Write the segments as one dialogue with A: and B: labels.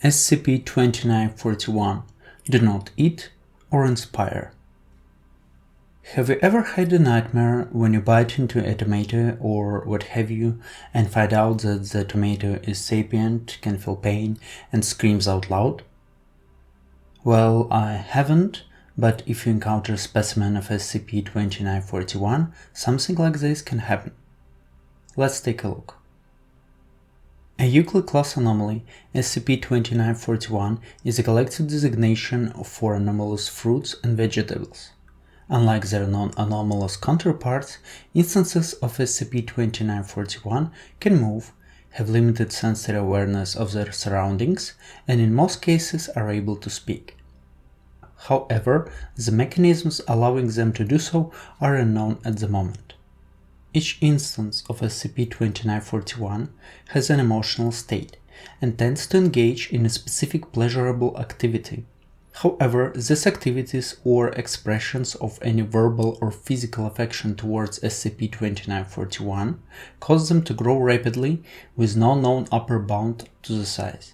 A: SCP-2941 Do not eat or inspire. Have you ever had a nightmare when you bite into a tomato or what have you and find out that the tomato is sapient, can feel pain, and screams out loud? Well, I haven't, but if you encounter a specimen of SCP-2941, something like this can happen. Let's take a look. A Euclid class anomaly, SCP-2941, is a collective designation for anomalous fruits and vegetables. Unlike their non-anomalous counterparts, instances of SCP-2941 can move, have limited sensory awareness of their surroundings, and in most cases are able to speak. However, the mechanisms allowing them to do so are unknown at the moment. Each instance of SCP-2941 has an emotional state and tends to engage in a specific pleasurable activity. However, these activities or expressions of any verbal or physical affection towards SCP-2941 cause them to grow rapidly with no known upper bound to the size.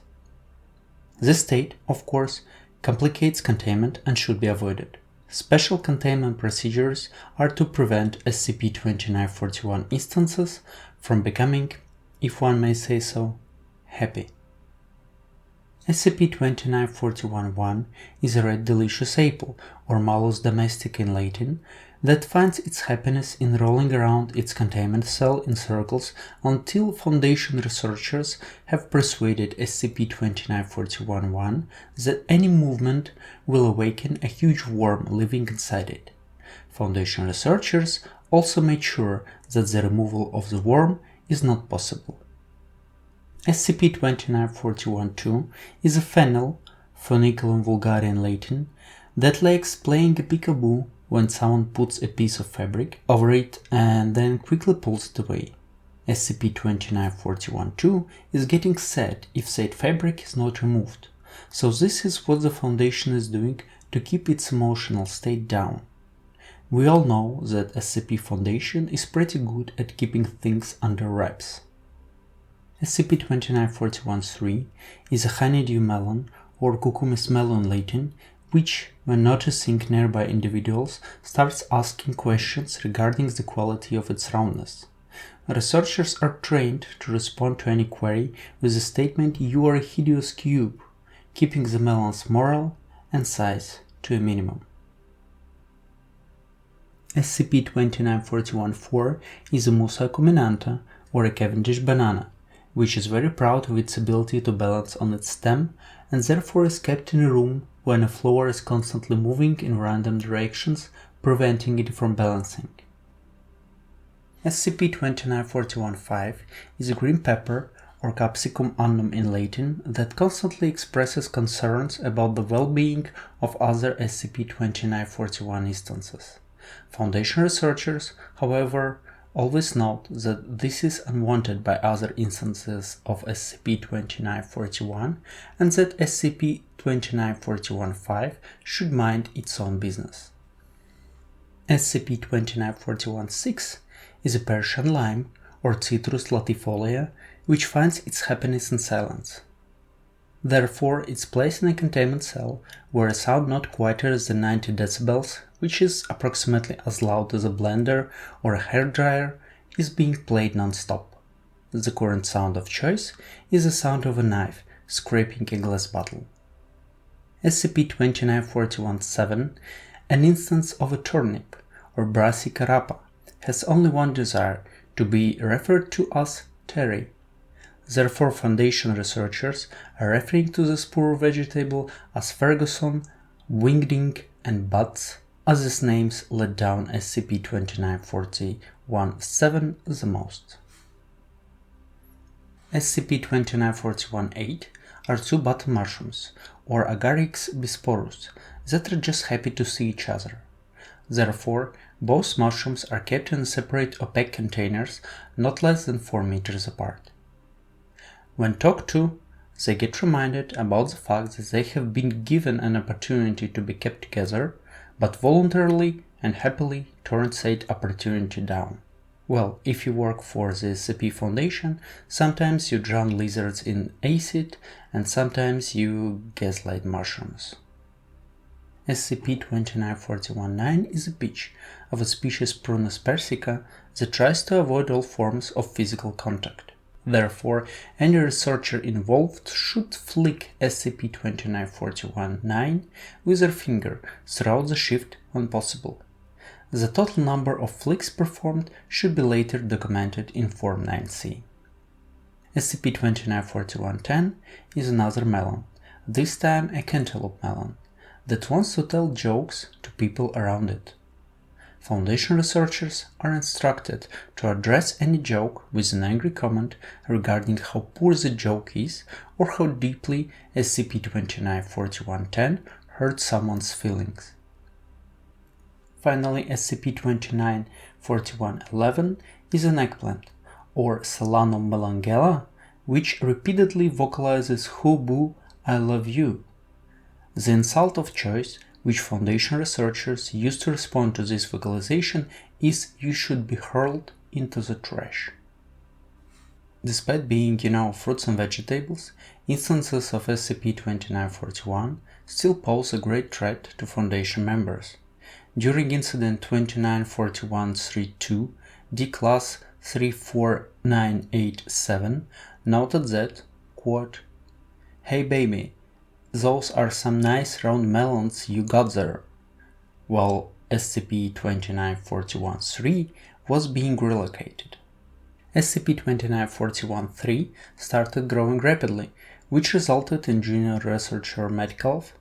A: This state, of course, complicates containment and should be avoided. Special containment procedures are to prevent SCP-2941 instances from becoming, if one may say so, happy. SCP-2941-1 is a red delicious apple, or Malus domestic in Latin, that finds its happiness in rolling around its containment cell in circles until Foundation researchers have persuaded SCP-2941-1 that any movement will awaken a huge worm living inside it. Foundation researchers also made sure that the removal of the worm is not possible. SCP-2941-2 is a fennel, Funiculum vulgare in Latin, that likes playing a peekaboo when someone puts a piece of fabric over it and then quickly pulls it away. SCP-2941-2 is getting sad if said fabric is not removed, so this is what the Foundation is doing to keep its emotional state down. We all know that SCP Foundation is pretty good at keeping things under wraps. SCP-2941-3 is a honeydew melon, or Cucumis melon in Latin, which, when noticing nearby individuals, starts asking questions regarding the quality of its roundness. Researchers are trained to respond to any query with the statement "You are a hideous cube," keeping the melon's moral and size to a minimum. SCP-2941-4 is a Musa acuminata, or a Cavendish banana, which is very proud of its ability to balance on its stem and therefore is kept in a room when a flower is constantly moving in random directions, preventing it from balancing. SCP-2941-5 is a green pepper, or Capsicum annum in Latin, that constantly expresses concerns about the well-being of other SCP-2941 instances. Foundation researchers, however, always note that this is unwanted by other instances of SCP-2941 and that SCP-2941-5 should mind its own business. SCP-2941-6 is a Persian lime, or Citrus latifolia, which finds its happiness in silence. Therefore, it's placed in a containment cell where a sound not quieter than 90 decibels, which is approximately as loud as a blender or a hairdryer, is being played non-stop. The current sound of choice is the sound of a knife scraping a glass bottle. SCP-2941-7, an instance of a turnip, or Brassica rapa, has only one desire: to be referred to as Terry. Therefore, Foundation researchers are referring to this poor vegetable as Ferguson, Wingding, and Butts, as these names let down SCP-2941-7 the most. SCP-2941-8 are two button mushrooms, or Agarix bisporus, that are just happy to see each other. Therefore, both mushrooms are kept in separate opaque containers not less than 4 meters apart. When talked to, they get reminded about the fact that they have been given an opportunity to be kept together, but voluntarily and happily turn said opportunity down. Well, if you work for the SCP Foundation, sometimes you drown lizards in acid and sometimes you gaslight mushrooms. SCP-2941-9 is a pitch of a species Prunus persica that tries to avoid all forms of physical contact. Therefore, any researcher involved should flick SCP-2941-9 with their finger throughout the shift when possible. The total number of flicks performed should be later documented in Form 9C. SCP-2941-10 is another melon, this time a cantaloupe melon, that wants to tell jokes to people around it. Foundation researchers are instructed to address any joke with an angry comment regarding how poor the joke is or how deeply SCP-2941-10 hurt someone's feelings. Finally, SCP-2941-11 is an eggplant, or Solanum melangella, which repeatedly vocalizes "Hoo boo, I love you." The insult of choice, which Foundation researchers use to respond to this vocalization, is "you should be hurled into the trash." Despite being, fruits and vegetables, instances of SCP-2941 still pose a great threat to Foundation members. During Incident 2941-32, D-Class 34987 noted that, quote, "Hey baby, those are some nice round melons you got there," while SCP-2941-3 was being relocated. SCP-2941-3 started growing rapidly, which resulted in Junior Researcher Metcalf,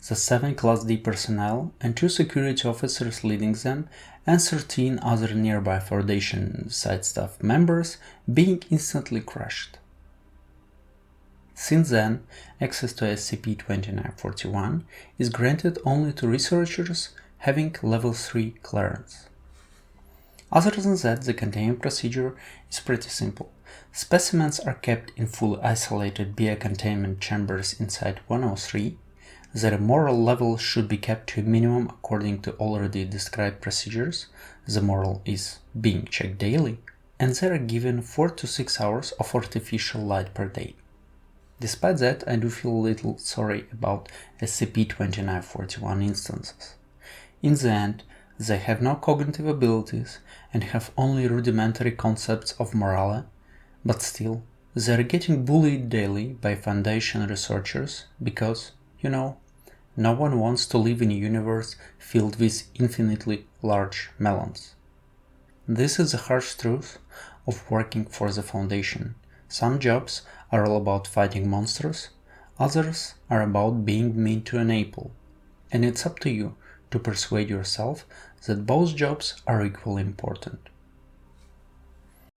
A: the 7 Class D personnel and 2 security officers leading them, and 13 other nearby Foundation site staff members being instantly crushed. Since then, access to SCP-2941 is granted only to researchers having Level 3 clearance. Other than that, the containment procedure is pretty simple. Specimens are kept in fully isolated biocontainment chambers inside 103. Their moral level should be kept to a minimum according to already described procedures. The moral is being checked daily, and they are given 4 to 6 hours of artificial light per day. Despite that, I do feel a little sorry about SCP-2941 instances. In the end, they have no cognitive abilities and have only rudimentary concepts of morale, but still, they are getting bullied daily by Foundation researchers because, no one wants to live in a universe filled with infinitely large melons. This is the harsh truth of working for the Foundation. Some jobs are all about fighting monsters, others are about being mean to an apple, and it's up to you to persuade yourself that both jobs are equally important.